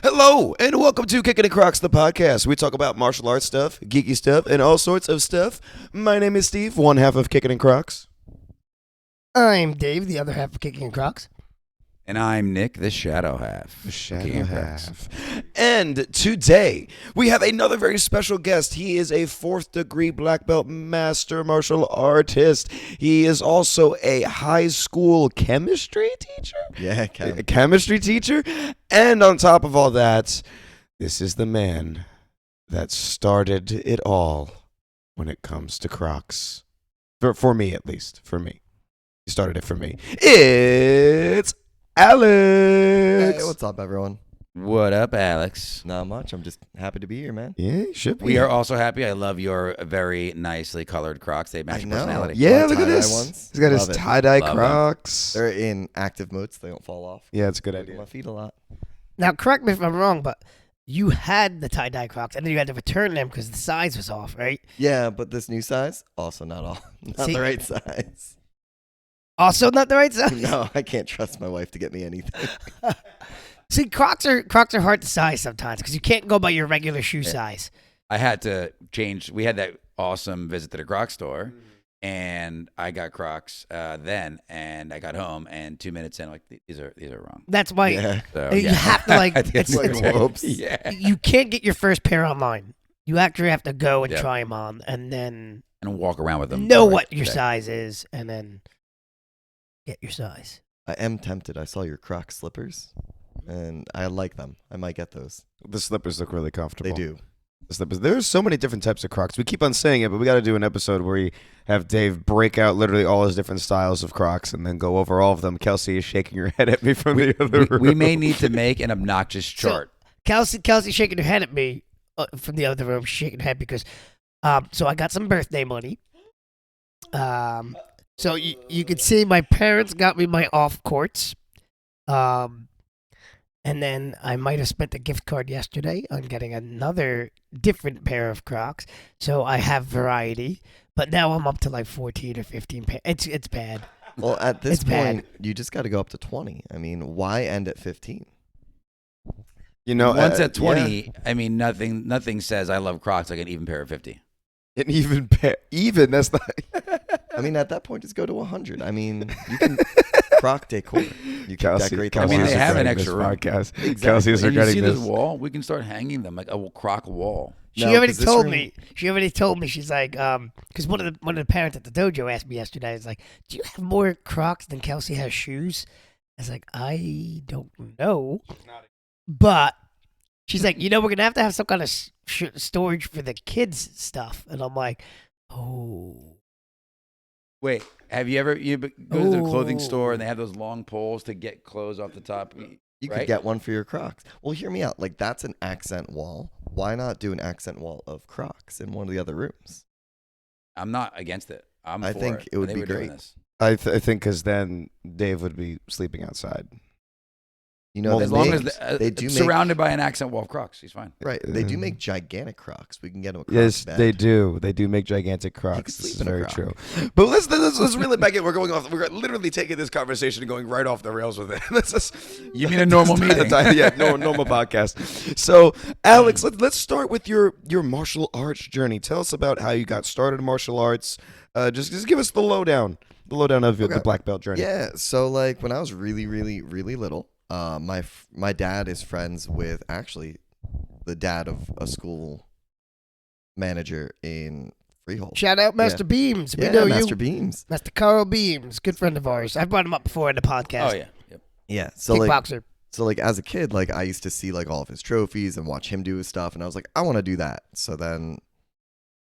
Hello, and welcome to Kickin' Crocs, the podcast. We talk about martial arts stuff, geeky stuff, and all sorts of stuff. My name is Steve, one half of Kickin' Crocs. I'm Dave, the other half of Kickin Crocs. And I'm Nick, the shadow half. The shadow half. And today, we have another very special guest. He is a 4th degree black belt master martial artist. He is also a high school chemistry teacher? Yeah, A chemistry teacher. And on top of all that, this is the man that started it all when it comes to Crocs. For me, at least. For me. He started it for me. It's Alex. Hey, what's up, everyone? What up, Alex? Not much. I'm just happy to be here, man. Yeah, you should be. We are also happy. I love your very nicely colored Crocs. They match I your know. personality. Yeah, My look at tie-dye this. ones. He's got his Love it. tie-dye Love them. Crocs. They're in active mode, so they don't fall off. Yeah, it's a good Look at idea. my feet a lot. Now, correct me if I'm wrong, but you had the tie-dye Crocs, and then you had to return them because the size was off, right? Yeah, but this new size, also not See- the right size. Also not the right size? No, I can't trust my wife to get me anything. See, Crocs are hard to size sometimes because you can't go by your regular shoe size. I had to change. We had that awesome visit to the Croc store, and I got Crocs then, and I got home, and 2 minutes in, I'm like, these are wrong. That's why Yeah. So you yeah. have to, like, I think it's like, whoops. Yeah. you can't get your first pair online. You actually have to go and Yep. try them on and then And walk around with them. know the right what your day. size is and then get your size. I am tempted. I saw your Croc slippers, and I like them. I might get those. The slippers look really comfortable. They do. The slippers. There's so many different types of Crocs. We keep on saying it, but we got to do an episode where we have Dave break out literally all his different styles of Crocs and then go over all of them. Kelsey is shaking her head at me from the other room. We may need to make an obnoxious chart. Kelsey shaking her head at me from the other room. She's shaking her head because, so I got some birthday money. So you can see my parents got me my off courts. And then I might have spent a gift card yesterday on getting another different pair of Crocs. So I have variety. But now I'm up to like 14 or 15 pairs. It's bad. Well, at this It's bad. point, you just got to go up to 20. I mean, why end at 15? You know, Once at yeah, 20, I mean, nothing says I love Crocs like an even pair of 50. an even pair. Even, that's not. I mean, at that point, just go to 100. I mean, you can Croc decor. You can Kelsey, decorate the I mean, wall. they have an regretting extra this room. podcast. Exactly. Kelsey's And you regretting see this. this wall? We can start hanging them like a Croc wall. She No, already 'cause this told room- me. She already told me. She's like, because one of the parents at the dojo asked me yesterday. It's like, do you have more Crocs than Kelsey has shoes? I was like, I don't know, but she's like, we're gonna have to have some kind of storage for the kids stuff, and I'm like, oh, Wait, have you ever go to the clothing store and Oh. they have those long poles to get clothes off the top? You right? could get one for your Crocs. Well, hear me out. Like, that's an accent wall. Why not do an accent wall of Crocs in one of the other rooms? I'm not against it. I for think it would They be were doing great. this. I think because then Dave would be sleeping outside. You know, Well, they As long make- as they do make surrounded by an accent wall of Crocs, he's fine. right. They do make gigantic Crocs. We can get them a Crocs Yes, bed. they do. They do make gigantic Crocs. sleep This is in a very Croc. true. But let's reel it back in. We're going off. We're literally taking this conversation and going right off the rails with it. Let's just, You mean a normal meeting? Yeah, normal podcast. So, Alex, let's start with your martial arts journey. Tell us about how you got started in martial arts. Just give us the lowdown of the Okay. black belt journey. Yeah. So, like, when I was really, really, really little, my dad is friends with actually the dad of a school manager in Freehold. shout out Master Beams. We Yeah, know Master you, Beams. Master Carl Beams, good friend of ours. I've brought him up before in the podcast. Oh yeah. Yep. Yeah. So like, Kickboxer. as a kid, like I used to see like all of his trophies and watch him do his stuff, and I was like, I want to do that. So then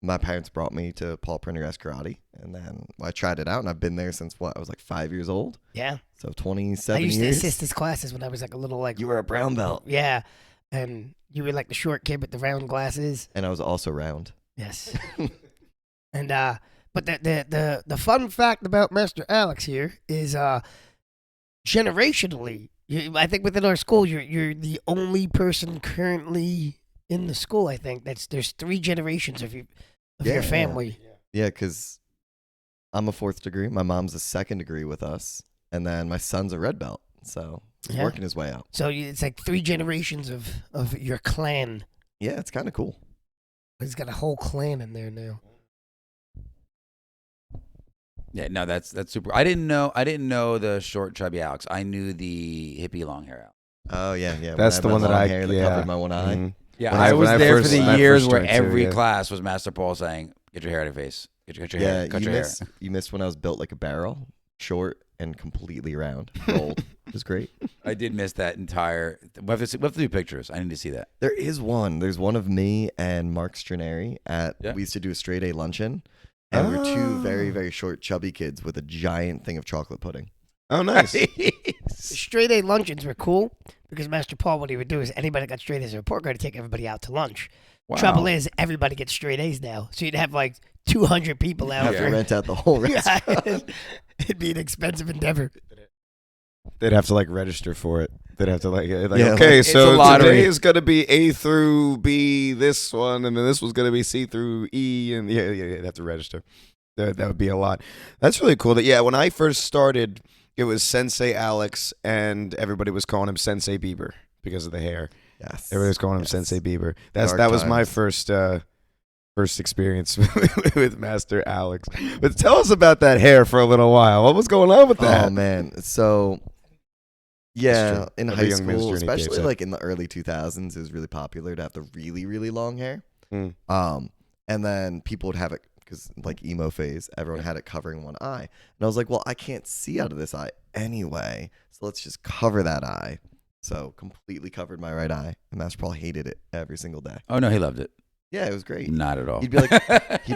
my parents brought me to Paul Prendergast Karate, and then I tried it out, and I've been there since I was like 5 years old. Yeah, So I 27 used years. to assist his classes when I was like a little like. You were a brown belt, Yeah, and you were like the short kid with the round glasses. and I was also round. Yes. And but the fun fact about Master Alex here is generationally, I think within our school, you're the only person currently in the school. I think there's 3 generations of your Yeah. family. Yeah, because I'm a 4th degree. My mom's a 2nd degree with us, and then my son's a red belt. So he's Yeah. working his way out. So it's like 3 generations of your clan. Yeah, it's kind of cool. He's got a whole clan in there now. Yeah, no, that's super. I didn't know the short chubby Alex. I knew the hippie long hair Alex. Oh yeah, yeah. That's the one that I hair that yeah. covered my one eye. Mhm. Yeah, When I I- was when I there first- for when the I years first where joined too, every yeah. class was Master Paul saying, "Get your hair out of your face. Get your Yeah, hair. Cut you your missed. You missed when I was built like a barrel, short and completely round, rolled. It was great. hair." I did miss that entire. We have to do pictures. I need to see that. There is one. There's one of me and Mark Straneri at. Yeah. We used to do a straight A luncheon, and we're two very Oh. very short chubby kids with a giant thing of chocolate pudding. Oh, nice. Straight A luncheons were cool because Master Paul, what he would do is anybody that got straight A's as a report card to take everybody out to lunch. Wow. Trouble is, everybody gets straight A's now. So you'd have like 200 people out Have Yeah. to for rent out the whole restaurant. It'd be an expensive endeavor. They'd have to like register for it. They'd have to like Yeah, okay, it's so a lottery. today is gonna be A through B, this one, and then this was gonna be C through E, and yeah, they'd have to register. That would be a lot. That's really cool. That yeah, when I first started, it was Sensei Alex, and everybody was calling him Sensei Bieber because of the hair. Yes. Everybody was calling him Yes. Sensei Bieber. Dark That was my times. first experience with Master Alex. But tell us about that hair for a little while. What was going on with that? Oh man. So yeah, true. in Of a high young school, minister, and he gave especially that. like in the early 2000s, it was really popular to have the really really long hair. Mm. And then people would have it because like emo phase, everyone had it covering one eye, and I was like, well, I can't see out of this eye anyway, so let's just cover that eye. So completely covered my right eye, and Master Paul hated it every single day. Oh no, he loved it. Yeah, it was great. Not at all. He'd be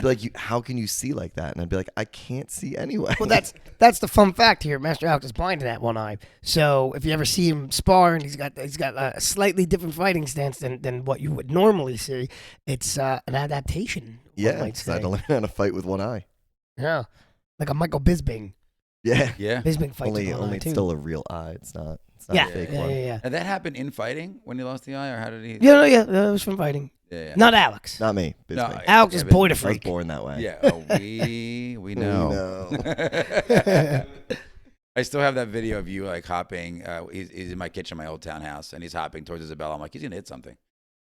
like, how can you see like that? And I'd be like, I can't see anyway. Well, that's the fun fact here. Master Alex is blind in that one eye. So if you ever see him spar and he's got a slightly different fighting stance than what you would normally see, it's an adaptation. one yeah, might so I had say. to learn how to fight with one eye. Yeah, like a Michael Bisbing. Yeah, yeah. Bisbing fights only with one eye it's too. still a real eye. It's not yeah, a fake yeah, one. yeah. And that happened in fighting when he lost the eye, or how did he? Yeah, it was from fighting. Yeah. Not Alex. Not me. No, Bisbee. Alex is but- boy to I was freak. born that way. Yeah. Oh, we know. I still have that video of you like hopping. He's in my kitchen, my old townhouse, and he's hopping towards Isabella. I'm like, he's gonna hit something.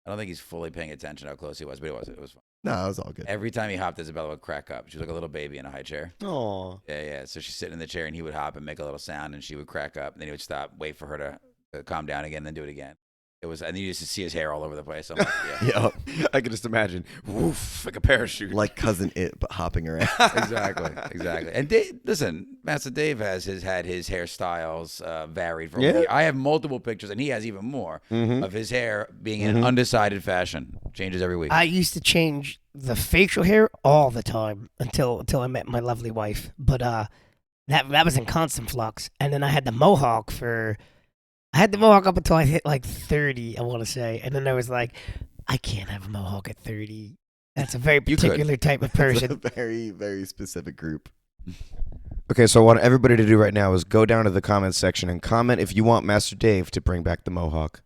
I don't think he's fully paying attention how close he was, but it was. It was fun. No, it was all good. Every time he hopped, Isabella would crack up. She was like a little baby in a high chair. Aw. Yeah. So she's sitting in the chair, and he would hop and make a little sound, and she would crack up, and then he would stop, wait for her to calm down again, then do it again. It was, and you used to see his hair all over the place. I'm like, yeah, Yeah, I can just imagine. Woof, like a parachute. like Cousin It, but hopping around. exactly. And Dave, listen, Master Dave had his hairstyles varied from. Yeah. I have multiple pictures, and he has even more Mhm. of his hair being in an undecided fashion. Changes every week. I used to change the facial hair all the time until I met my lovely wife. But that was in constant flux. And then I had the mohawk up until I hit like 30, I want to say. And then I was like, I can't have a mohawk at 30. That's a very You could. particular type of It's a person. very, very specific group. Okay, so what I want everybody to do right now is go down to the comments section and comment if you want Master Dave to bring back the mohawk.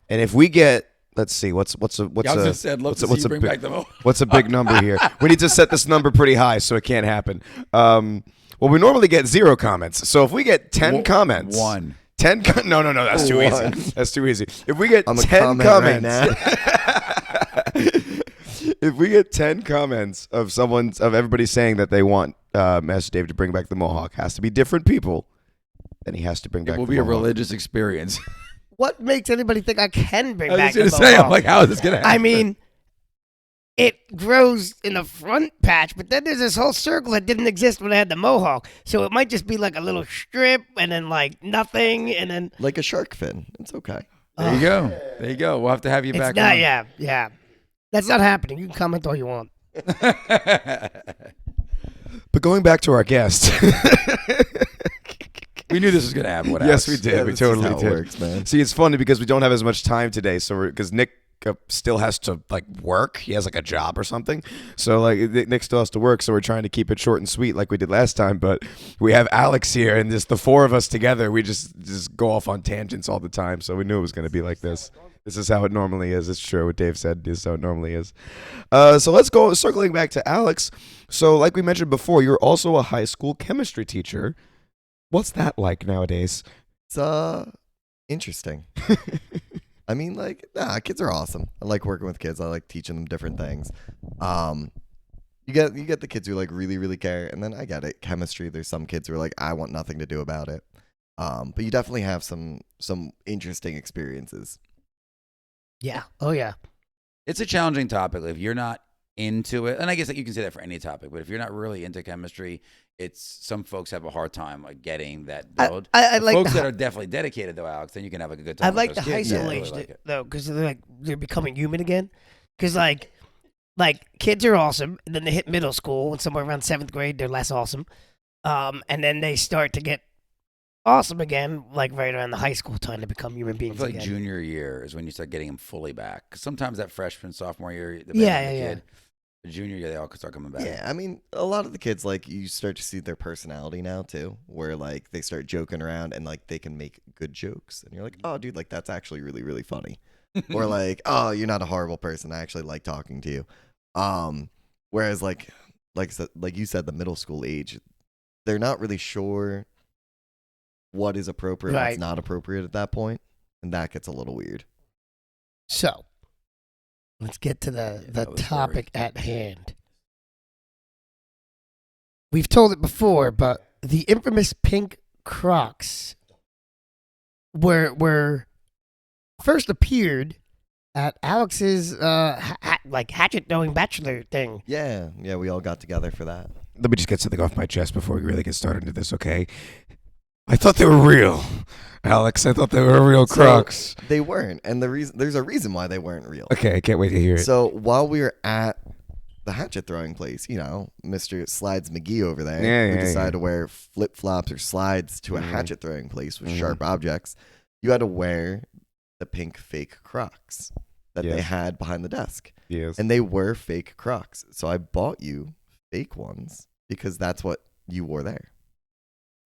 And if we get, let's see, what's I said, love what's to a- see what's you a bring big- back the mo. what's a big number here? We need to set this number pretty high so it can't happen. Well, we normally get 0 comments. So if we get 10 comments, One. 10 no, that's too easy. One. That's too easy. If we get I'm a 10 comment right comments, if we get 10 comments of everybody saying that they want Master Dave to bring back the mohawk, has to be different people, then he has to bring It back will the be a mohawk. religious experience. What makes anybody think I can bring I back was the going to say, I'm mohawk? like, how is this going to happen? I mean, it grows in the front patch, but then there's this whole circle that didn't exist when I had the mohawk. So it might just be like a little strip and then like nothing and then Like a shark fin. It's okay. There you go. There you go. We'll have to have you it's back not. on. Yeah. That's not happening. You can comment all you want. But going back to our guest. We knew this was going to happen. Yes, we did. Yeah, we this is totally how it did. works, man. See, it's funny because we don't have as much time today. So because Nick still has to like work. He has like a job or something. So like Nick still has to work. So we're trying to keep it short and sweet like we did last time. But we have Alex here, and just the 4 of us together, we just go off on tangents all the time. So we knew it was going to be like this. This is how it normally is. It's true. What Dave said is how it normally is. So let's go circling back to Alex. So like we mentioned before, you're also a high school chemistry teacher. What's that like nowadays? It's interesting. I mean, like, nah, kids are awesome. I like working with kids. I like teaching them different things. You get the kids who like really, really care, and then I get it. Chemistry, there's some kids who are like, I want nothing to do about it. But you definitely have some interesting experiences. Yeah. Oh yeah. It's a challenging topic if you're not into it, and I guess that you can say that for any topic. But if you're not really into chemistry, some folks have a hard time like getting that build. I like folks that are definitely dedicated though, Alex. Then you can have a good time. I with like those the high kids. school I age really like it. though, because they're becoming human again. Because like kids are awesome, and then they hit middle school, and somewhere around 7th grade they're less awesome, and then they start to get awesome again, like right around the high school time to become human I beings feel like again. junior year is when you start getting them fully back. 'Cause sometimes that freshman, sophomore year, the kid, the junior year, they all start coming back. Yeah, I mean, a lot of the kids, like, you start to see their personality now, too, where, like, they start joking around and, like, they can make good jokes. And you're like, oh, dude, like, that's actually really, really funny. Or, like, oh, you're not a horrible person. I actually like talking to you. Whereas, like you said, the middle school age, they're not really sure what is appropriate, what's not appropriate at that point. And that gets a little weird. So, let's get to the topic at hand. We've told it before, but the infamous pink Crocs were first appeared at Alex's hatchet throwing bachelor thing. Yeah, we all got together for that. Let me just get something off my chest before we really get started into this, okay? I thought they were real, Alex. I thought they were real Crocs. So, they weren't, and there's a reason why they weren't real. Okay, I can't wait to hear it. So while we were at the hatchet throwing place, Mr. Slides McGee over there, we decided to wear flip flops or slides to a hatchet throwing place with sharp objects. You had to wear the pink fake Crocs that they had behind the desk. Yes. And they were fake Crocs. So I bought you fake ones because that's what you wore there.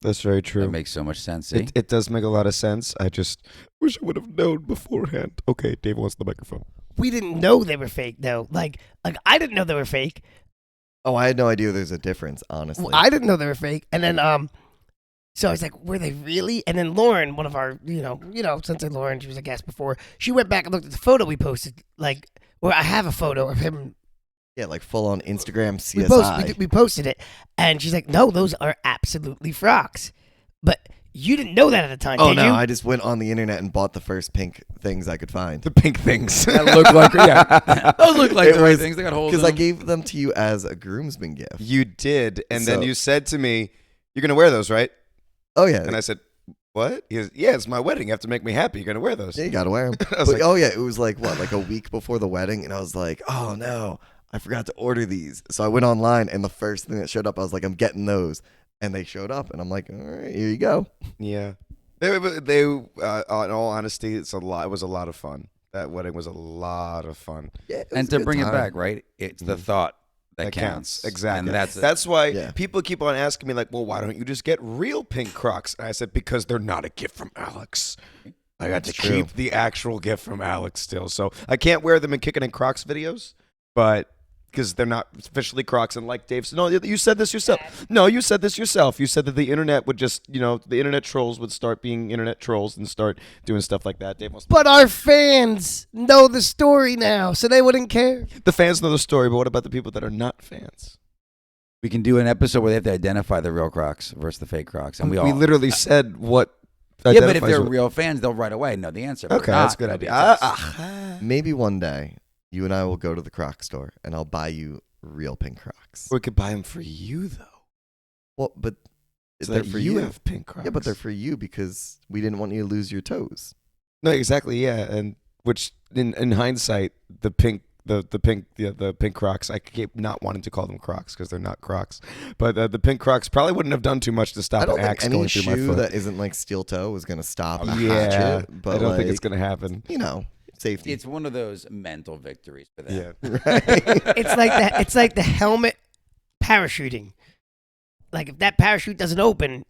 That's very true. That makes so much sense. See? It does make a lot of sense. I just wish I would have known beforehand. Okay, Dave wants the microphone. We didn't know they were fake though. Like I didn't know they were fake. Oh, I had no idea there's a difference, honestly. Well, I didn't know they were fake. And then so I was like, were they really? And then Lauren, one of our, Sensei Lauren, she was a guest before. She went back and looked at the photo we posted, or I have a photo of him. Yeah, like full on Instagram CSI. We posted it, and she's like, no, those are absolutely Frocs. But you didn't know that at the time, Oh, did no, you? I just went on the internet and bought the first pink things I could find. The pink things. That look like, those look like the right things. They got holes in Because I them. gave them to you as a groomsman gift. You did, and then So- you said to me, "You're gonna wear those, right?" Oh, yeah. And I said, "What?" He goes, "Yeah, it's my wedding. You have to make me happy. You're gonna wear those." Yeah, you got to wear them. I was like, oh, yeah, it was like a week before the wedding, and I was like, oh, no, I forgot to order these. So I went online, and the first thing that showed up, I was like, I'm getting those. And they showed up, and I'm like, all right, here you go. Yeah. They in all honesty, it was a lot of fun. That wedding was a lot of fun. Yeah, it was And a to good bring it time. back, right? It's the thought that counts. Exactly. And that's why Yeah. people keep on asking me, like, well, why don't you just get real pink Crocs? And I said, because they're not a gift from Alex. I got to That's true. keep the actual gift from Alex still. So I can't wear them in Kickin' and Crocs videos, but because they're not officially Crocs. And like Dave said, no, you said this yourself. No, you said this yourself. You said that the internet would just, the internet trolls would start being internet trolls and start doing stuff like that. Dave wants But our fans know the story now, so they wouldn't care. the fans know the story, but what about the people that are not fans? We can do an episode where they have to identify the real Crocs versus the fake Crocs. And we literally said what. Yeah, but if they're what- real fans, they'll right away know the answer. But Okay, not, that's a good that'd be idea. a test. Maybe one day, you and I will go to the Croc store, and I'll buy you real pink Crocs. We could buy them for you, though. Well, but So they're that for you you. have pink Crocs. Yeah, but they're for you because we didn't want you to lose your toes. No, exactly, yeah. And which, in hindsight, the pink Crocs, I keep not wanting to call them Crocs because they're not Crocs. But the pink Crocs probably wouldn't have done too much to I stop don't an think axe any going through my shoe foot. that isn't like steel toe is going to stop a Yeah, hatchet. But I don't think like, it's going to happen. Safety. It's one of those mental victories for them. Yeah. It's like that. It's like the helmet parachuting. Like if that parachute doesn't open,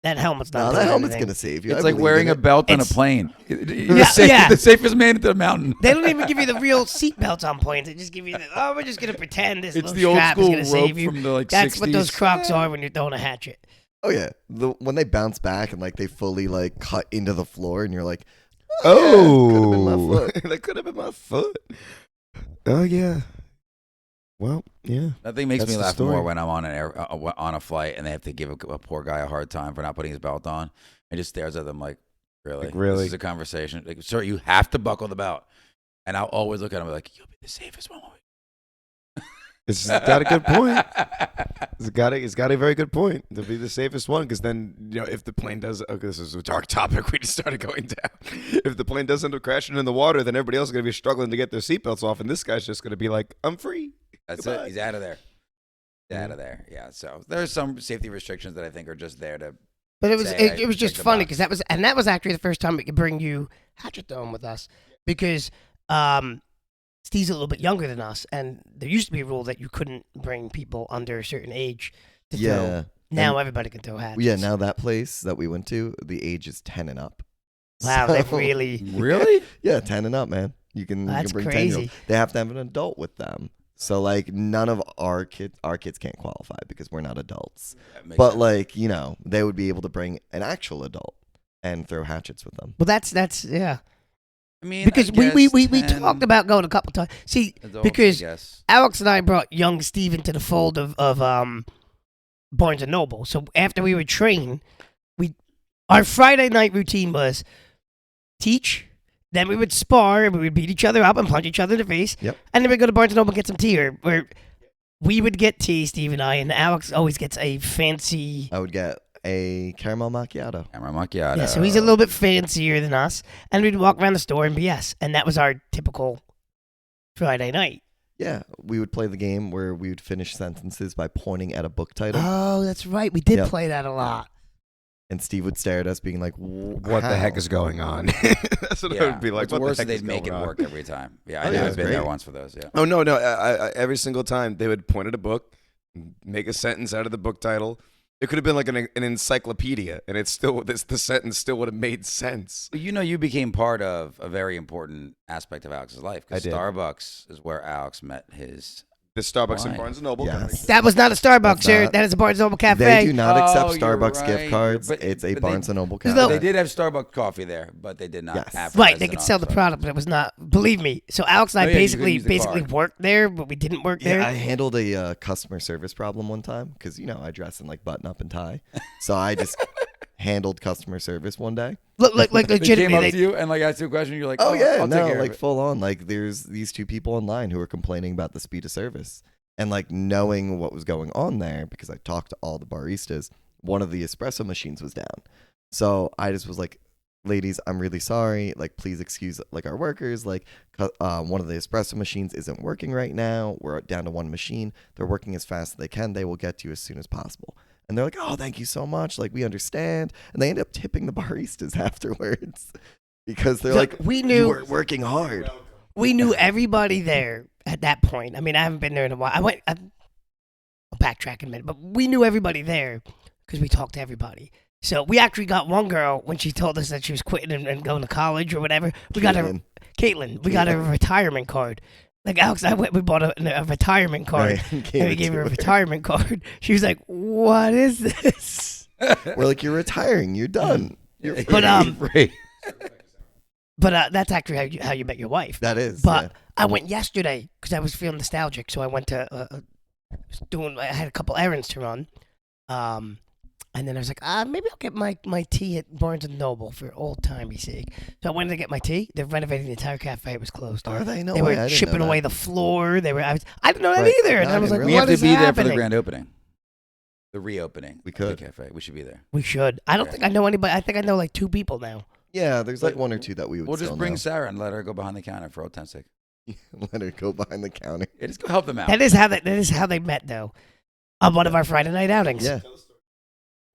that helmet's not. No, doing that helmet's anything. going to save you. It's I like believe wearing in a it. belt on a It's- plane. Yeah. The safest man into the mountain. They don't even give you the real seatbelts on planes. They just give you we're just gonna pretend this It's little the old strap is school gonna rope save you. from the That's 60s. what those Crocs are when you're throwing a hatchet. Oh yeah, when they bounce back and like they fully like cut into the floor, and you're like, Oh, yeah, that could have been my foot. Oh yeah. Well, yeah. Nothing makes That's me the laugh story. more when I'm on on a flight and they have to give a poor guy a hard time for not putting his belt on, and just stares at them like, really? Like, really? This is a conversation. Like, sir, you have to buckle the belt. And I'll always look at him like, you'll be the safest one. It's got a good point. It's got a very good point to be the safest one, because then, you know, if the plane does, okay, this is a dark topic, we just started going down. If the plane does end up crashing in the water, then everybody else is going to be struggling to get their seatbelts off, and this guy's just going to be like, I'm free. That's Goodbye. it. He's out of there. He's out of there. Yeah. So there's some safety restrictions that I think are just there to. But it was Say I it was just checked the funny box. because that was actually the first time we could bring you Hatchet Dome with us, because Steve's a little bit younger than us, and there used to be a rule that you couldn't bring people under a certain age to throw. yeah, Now everybody can throw hatchets. yeah. Now that place that we went to, the age is 10 and up. Wow, So- they've really. Really? Yeah, 10 and up, man. You can That's bring crazy. 10-year-olds. They have to have an adult with them. So like none of our kids can't qualify because we're not adults. That makes But sense. like, you know, they would be able to bring an actual adult and throw hatchets with them. Well, that's yeah. I mean, Because I we guess 10 talked about going a couple times. See, adults, because I guess. Alex and I brought young Steve into the fold of Barnes and Noble. So after we would train, our Friday night routine was teach, then we would spar, and we would beat each other up and punch each other in the face. Yep. And then we'd go to Barnes and Noble and get some tea, or we would get tea, Steve and I, and Alex always gets a fancy. I would get a caramel macchiato. Camera macchiato. Yeah, so he's a little bit fancier than us, and we'd walk around the store and BS, and that was our typical Friday night. Yeah, we would play the game where we would finish sentences by pointing at a book title, Oh, that's right. We did Yep. play that a lot. and Steve would stare at us, being like, What the heck is going on? That's what I Yeah. would be like. What's what worse the is heck is they'd make it going on? work every time. Yeah, Oh, I know. yeah, I've it's been there great. once for those. Yeah. Oh no, no! I, every single time they would point at a book, make a sentence out of the book title. It could have been like an encyclopedia, and it's still the sentence still would have made sense. But you know, you became part of a very important aspect of Alex's life, I because did. Starbucks is where Alex met his. The Starbucks Why? and Barnes and Noble. Yes. That was not a Starbucks, That's sir. not- That is a Barnes Noble Cafe. They do not accept Oh, you're Starbucks right. gift cards. But- It's a but Barnes and Noble There's cafe. no- They did have Starbucks coffee there, but they did not Yes. advertise Right, they it could on sell the Starbucks. product, but it was not. Believe me. So Alex and I Oh, yeah, you couldn't use the basically card. worked there, but we didn't work Yeah, there. I handled a customer service problem one time because, you know, I dress in like button up and tie. So I just handled customer service one day. Look, like They came up legitimately. to you and like asked you a question. You're like, Oh, yeah, I'll take no, care of like it. full on. Like there's these two people online who are complaining about the speed of service. And like knowing what was going on there, because I talked to all the baristas, one of the espresso machines was down. So I just was like, ladies, I'm really sorry. Like, please excuse like our workers. Like, one of the espresso machines isn't working right now. We're down to one machine. They're working as fast as they can. They will get to you as soon as possible. And they're like, oh, thank you so much. Like, we understand. And they end up tipping the baristas afterwards because they're Look, like, we you knew were working hard. we knew everybody there at that point. I mean, I haven't been there in a while. I'll backtrack in a minute, but we knew everybody there because we talked to everybody. So we actually got one girl when she told us that she was quitting and going to college or whatever. We got her, Caitlin. Caitlin. We got her a retirement card. Like Alex and I went, we bought a retirement card. Right, And gave we it gave to her a retirement card. She was like, "What is this?" We're like, you're retiring. You're done. You're But, Free. But that's actually how you met your wife. that is. But yeah. I went yesterday because I was feeling nostalgic. So I went to I had a couple errands to run, and then I was like, maybe I'll get my tea at Barnes and Noble for old timey sake. So I went to get my tea. They're renovating the entire cafe. It was closed. Are they? No They way. I were didn't chipping know away that. the floor. They were. I didn't know that Right. either. And No, I I was didn't like, We realize have what to is be there for happening? the grand opening. The reopening. We of could. the cafe. We should be there. We should. I don't Yeah. think I know anybody. I think I know like 2 people now. Yeah, there's like But one or two that we would We'll just still bring know. Sarah and let her go behind the counter for old time's sake. Let her go behind the counter. Yeah, just go help them out. That is how they met though. On one of our Friday night outings. Yeah.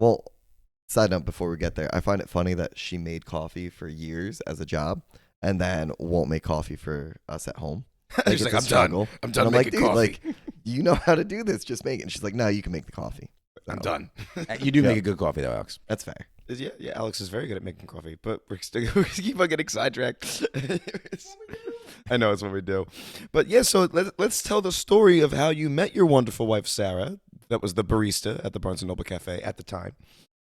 Well, side note before we get there, I find it funny that she made coffee for years as a job and then won't make coffee for us at home. She's it's like, a I'm done. struggle. I'm And done I'm like, making dude, coffee. like, you know how to do this. Just make it. And she's like, no, you can make the coffee. I'm So, done. You do Yeah. make a good coffee though, Alex. That's fair. Yeah, Alex is very good at making coffee, but we're still we keep on getting sidetracked. I know it's what we do, but yeah. So let's tell the story of how you met your wonderful wife, Sarah. that was the barista at the Barnes & Noble Cafe at the time.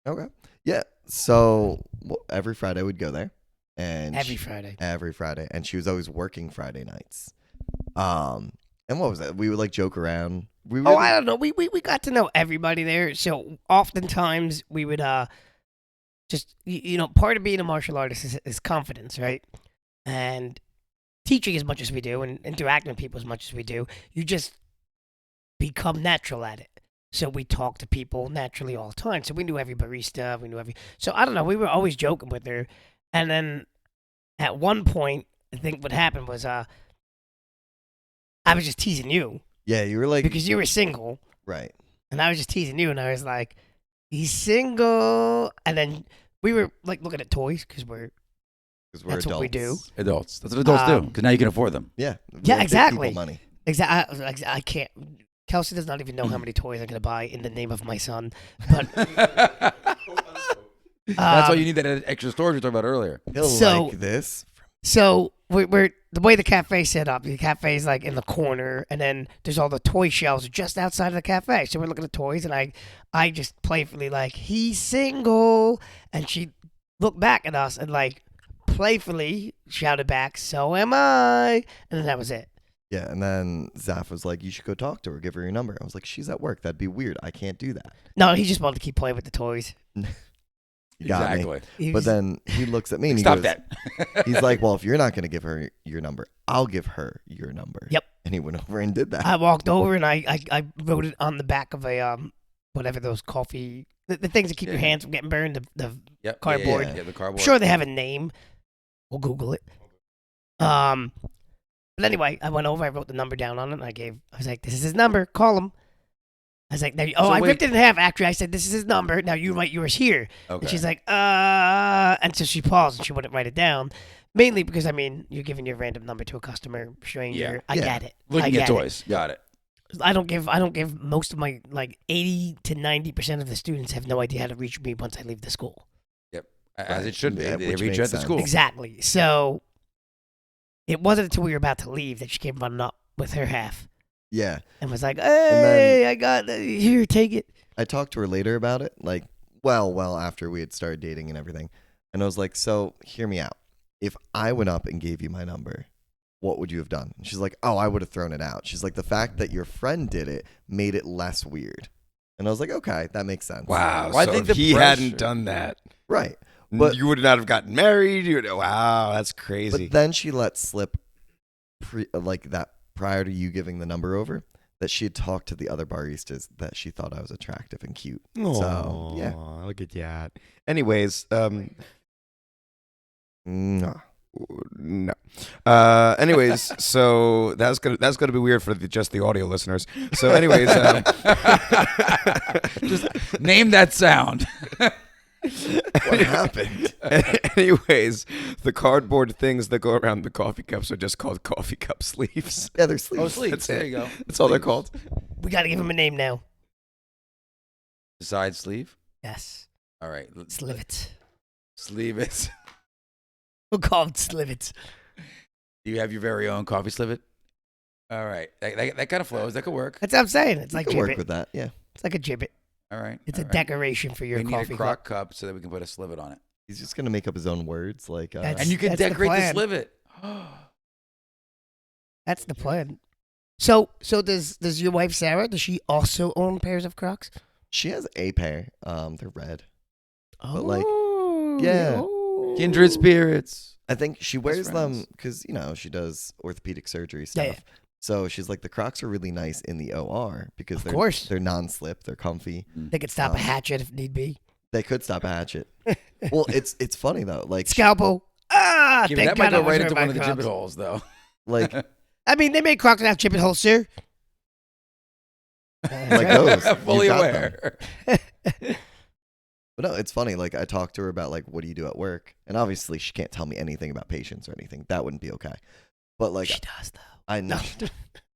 Okay. Yeah. So every Friday we'd go there, and Every Friday. every Friday, and she was always working Friday nights. And what was that? We would like joke around. We Oh, really, I don't know. We got to know everybody there. So oftentimes we would just part of being a martial artist is confidence, right? And teaching as much as we do and interacting with people as much as we do, you just become natural at it. So we talk to people naturally all the time. So we knew every barista. So I don't know. We were always joking with her. And then at one point, I think what happened was I was just teasing you Yeah, you were like because you were single. right. And I was just teasing you. And I was like, he's single. And then we were like looking at toys because Because we're That's adults. what we do. Adults. That's what adults do. Um, Because now you can afford them. Yeah. Yeah, We'll give exactly. people money. Exactly. I can't. Kelsey does not even know how many toys I'm going to buy in the name of my son. But That's why you need that extra storage we talked about earlier. He'll So- like this. So we're the way the cafe's set up. The cafe's like in the corner, and then there's all the toy shelves just outside of the cafe. So we're looking at toys, and I just playfully like, he's single, and she looked back at us and like playfully shouted back, so am I, and then that was it. Yeah, and then Zaf was like, "You should go talk to her. Give her your number." I was like, "She's at work. That'd be weird. I can't do that." No, he just wanted to keep playing with the toys. You got me. Exactly. He But was- then he looks at me and he Stop goes, that. he's like, "Well, if you're not going to give her your number, I'll give her your number." Yep. And he went over and did that. I walked over and I wrote it on the back of a whatever those coffee the things that keep your Yeah. hands from getting burned, the Yep. Cardboard. Yeah, the I'm cardboard. sure they have a name. We'll Google it. But anyway, I went over, I wrote the number down on it, and I was like, this is his number, call him. I was like, now, So I wait. ripped it in half. Actually, I said, this is his number. Now you write yours here. Okay. And she's like, and so she paused and she wouldn't write it down. Mainly because, I mean, you're giving your random number to a customer, stranger. Yeah. I Yeah. get it. I Looking get at it. toys. Got it. I don't give most of my, like, 80 to 90% of the students have no idea how to reach me once I leave the school. As Right. it should be. Yeah, They which reach makes you at the sense. school. Exactly. So it wasn't until we were about to leave that she came running up with her half Yeah. and was like, then- hey, I got here, take it. I talked to her later about it, like, well after we had started dating and everything. And I was like, so hear me out. If I went up and gave you my number, what would you have done? And she's like, oh, I would have thrown it out. She's like, the fact that your friend did it made it less weird. And I was like, okay, that makes sense. Wow. Well, I so think if the he pressure- hadn't done that, Right. But- you would not have gotten married. Wow, that's crazy. But then she let slip, like that prior to you giving the number over, that she had talked to the other baristas that she thought I was attractive and cute. So, yeah. Aw, look at that. Anyways, Mwah. no. Anyways, so that's gonna be weird for just the audio listeners. So, anyways, Just name that sound. What happened? anyways, the cardboard things that go around the coffee cups are just called coffee cup sleeves. Yeah, they're sleeves. Oh, sleeves. That's There it. you go. That's all they're Sleeves. called. We got to give him a name now. Side sleeve. Yes. All right. Slivets. Sleeve it. We'll call him Slivets. Do you have your very own coffee slivet? All right. That kind of flows. That could work. That's what I'm saying. It's I like could work gibbet. with that. Yeah. It's like a gibbet. All right. It's all a right. decoration for your We need coffee a cup. crock cup so that we can put a slivet on it. He's just gonna make up his own words, like. That's- And you can That's the decorate the plan. slivet. That's the plan. So does your wife Sarah? Does she also own pairs of Crocs? She has a pair. They're red. Oh, like, yeah. oh. Kindred spirits. I think she wears them friends. because she does orthopedic surgery Yeah, stuff. So she's like, the Crocs are really nice in the OR because Of they're course. they're non-slip, they're comfy. They could stop a hatchet if need be. They could stop a hatchet. Well, it's funny though, like Scalpel. Ah, Yeah, but thank that might God I go was right wearing into my one of the Crocs. gibbet holes, though. like I mean, they make Crocs that have chip and holes, sir. Like those. Fully You got aware. But no, it's funny. Like I talked to her about like, what do you do at work? And obviously she can't tell me anything about patients or anything. That wouldn't be okay. But like She does though. I know.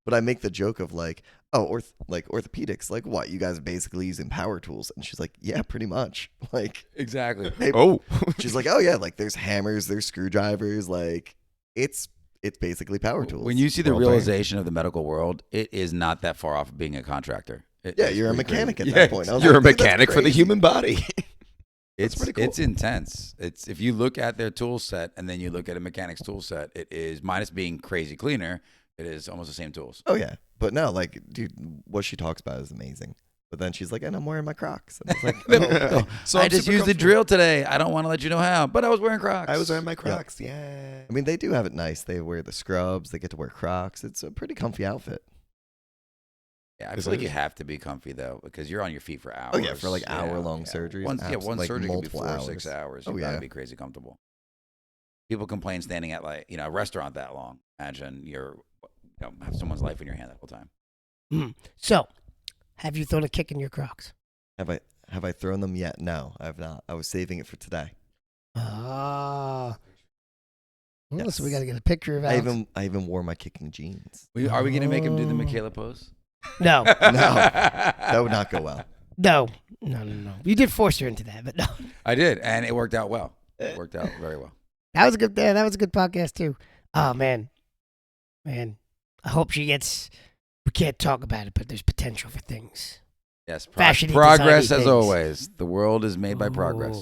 But I make the joke of like, oh, orthopedics. Like what? You guys basically using power tools? And she's like, yeah, pretty much. Like Exactly. Oh, she's like, oh yeah, like there's hammers, there's screwdrivers. Like it's basically power tools. When you see the World brand. realization of the medical world, it is not that far off of being a contractor. Yeah, you're a pretty mechanic crazy. at that point. I was You're a like, dude, that's mechanic for the crazy. human body. It's pretty cool. It's intense. It's if you look at their tool set and then you look at a mechanic's tool set, it is minus being crazy cleaner. It is almost the same tools. Oh yeah, but no, like, dude, what she talks about is amazing. But then she's like, and I'm wearing my Crocs. And I was like, oh. So I I'm just super used the comfortable. drill today. I don't want to let you know how, but I was wearing Crocs. I was wearing my Crocs. Yeah. I mean, they do have it nice. They wear the scrubs. They get to wear Crocs. It's a pretty comfy outfit. Yeah, I Is feel like it? you have to be comfy though because you're on your feet for hours. Oh yeah, for like hour-long surgeries. One like surgery could be multiple 4 or hours. 6 hours. Oh, You gotta yeah. be crazy comfortable. People complain standing at like a restaurant that long. Imagine have someone's life in your hand that whole time. So, have you thrown a kick in your Crocs? Have I thrown them yet? No, I have not. I was saving it for today. Ah. Well, so we Yes. got to get a picture of Alex. I even wore my kicking jeans. Are we gonna make him do the Oh. Michaela pose? No, That would not go well. no. You did force her into that, but no. I did, and it worked out well. It worked out very well. That was a good. That was a good podcast too. Oh man. I hope she gets. We can't talk about it, but there's potential for things. Yes, Fashion-y, progress designy as things. always. The world is made by progress.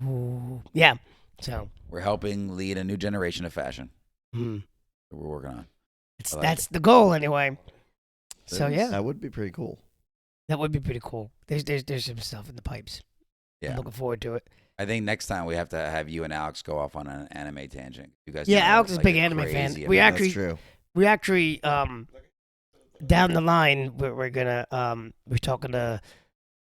Ooh. Yeah. So. We're helping lead a new generation of fashion Hmm. that we're working on. I like That's the goal anyway. So yeah, That would be pretty cool. that would be pretty cool. There's some stuff in the pipes. I'm Yeah, looking forward to it. I think next time we have to have you and Alex go off on an anime tangent. You guys, Yeah, know, Alex is a like, big you're anime fan. crazy We about- actually- That's true. We actually down the line we're gonna we're talking to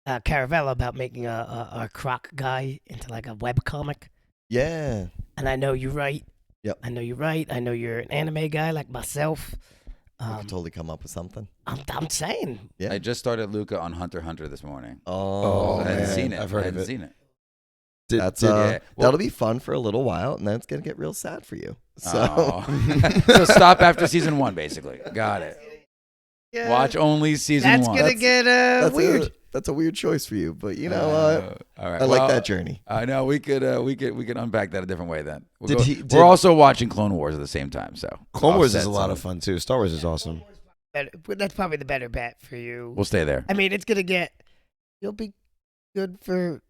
Caravella about making a croc guy into like a web comic. Yeah. And I know you're right. Yep. I know you're right. I know you're an anime guy like myself. We could totally come up with something. I'm saying. Yeah. I just started Luca on Hunter x Hunter this morning. Oh, I hadn't man. seen it. I've heard I of hadn't it. seen it. That's yeah. that'll be fun for a little while, and then it's gonna get real sad for you. So Oh. So stop after season 1, basically. Got it. Yeah, Watch only season That's 1. gonna get that's weird. That's a weird choice for you, but you know, all right. I like Well, that journey. I know we could unpack that a different way then. Did We're also watching Clone Wars at the same time, so Clone Wars is offset a lot of some. fun too. Star Wars is awesome. That's probably the better bet for you. We'll stay there. I mean, it's gonna get. You'll be good for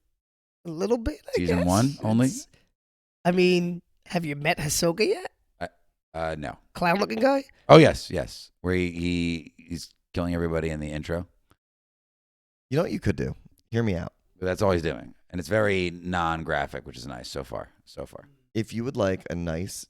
a little bit. I Season guess. 1 only? I mean, have you met Hisoka yet? No. Clown-looking guy. Oh yes. Where he's killing everybody in the intro. You know what you could do? Hear me out. That's all he's doing, and it's very non-graphic, which is nice so far. If you would like a nice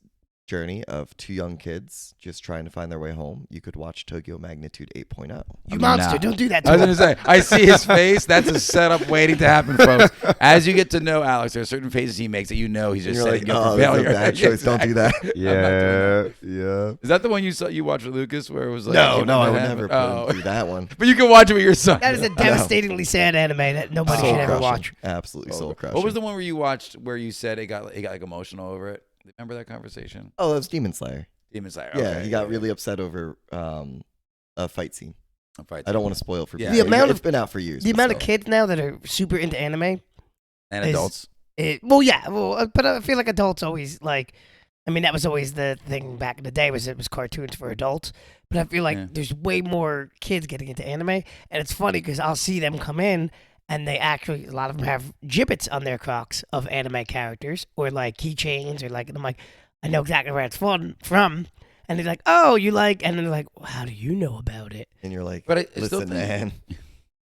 journey of two young kids just trying to find their way home, you could watch Tokyo Magnitude 8.0. You I'm monster! not. Don't do that I to was him. gonna say, I see his face. That's a setup waiting to happen, folks. As you get to know Alex, there are certain faces he makes that you know he's And just you're setting like, you up oh, for that's a failure. bad choice. Don't do that. I'm not doing that. Yeah. Is that the one you watched with Lucas, where it was like? No, you no, I know would that never happened? put him through that one. But you can watch it with your son. That is a devastatingly sad anime that nobody Soul should ever crushing. watch. Absolutely soul crushing. What was the one where you watched where you said it got like emotional over it? Remember that conversation? Oh, that was Demon Slayer. Demon Slayer. Yeah, okay, he got really upset over a fight scene. A fight I don't scene. want to spoil it for Yeah. people. The amount It's of- been out for years. The but amount of still. kids now that are super into anime. And is- adults. But I feel like adults always like. I mean, that was always the thing back in the day. Was it was cartoons for adults? But I feel like Yeah. there's way more kids getting into anime, and it's funny because I'll see them come in, and they actually a lot of them have gibbets on their Crocs of anime characters, or like keychains, or like. And I'm like, I know exactly where it's from, and they're like, oh, you like, and then they're like, well, how do you know about it? And you're like, But I still listen, think- man.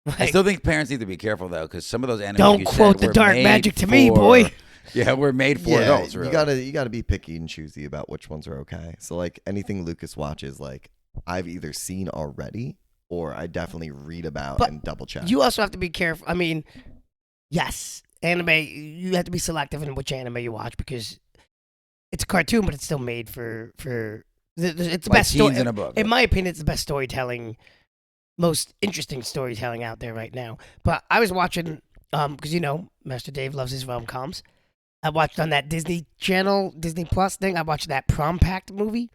I Like, still think parents need to be careful though, because some of those anime. don't you quote said the were dark made magic to me, for- boy. Yeah, we're made for adults. Really. you gotta be picky and choosy about which ones are okay. So like anything Lucas watches, like I've either seen already or I definitely read about But and double check. You also have to be careful. I mean, yes, anime. You have to be selective in which anime you watch because it's a cartoon, but it's still made for. It's the Like best story. teens in a book. In my opinion, it's the best storytelling, most interesting storytelling out there right now. But I was watching, because Master Dave loves his rom-coms. I watched on that Disney Channel, Disney Plus thing. I watched that Prom Pact movie.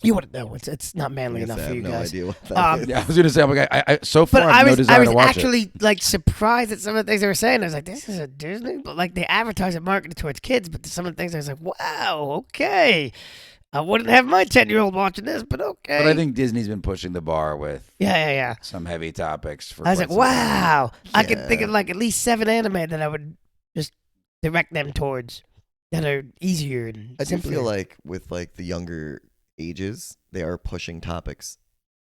You wouldn't know. It's not manly I guess enough I for have you no guys. idea what that Um, is. Yeah, I was gonna say, I'm like, I so far But I have no I desire was to watch actually like surprised at some of the things they were saying. I was like, "This is a Disney," but like they advertise and market it towards kids. But some of the things I was like, "Wow, okay." I wouldn't have my 10-year-old watching this, but okay. But I think Disney's been pushing the bar with Yeah. some heavy topics. For I was quite like, some time. wow. I could Yeah. think of like at least 7 anime that I would just direct them towards that are easier and I do simpler. feel like with like the younger ages, they are pushing topics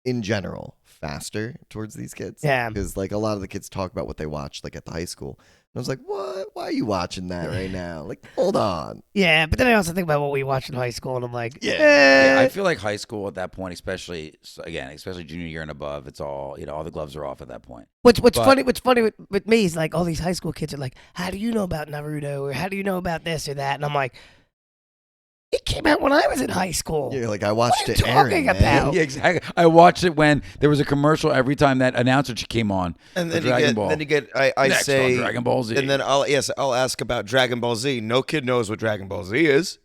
in general faster towards these kids. Yeah. Because like a lot of the kids talk about what they watch like at the high school. And I was like, what? Why are you watching that right now? Like, hold on. Yeah, but then I also think about what we watched in high school, and I'm like, Yeah, I eh. feel like high school at that point, especially junior year and above, it's all all the gloves are off at that point. What's But- funny with me is like all these high school kids are like, how do you know about Naruto, or how do you know about this or that? And I'm like, it came out when I was in high school. Yeah, like I watched What are it you talking airing, about? man. Yeah, exactly. I watched it when there was a commercial every time that announcer came on. And for then Dragon Ball. I Next say on Dragon Ball Z. and then I'll ask about Dragon Ball Z. No kid knows what Dragon Ball Z is.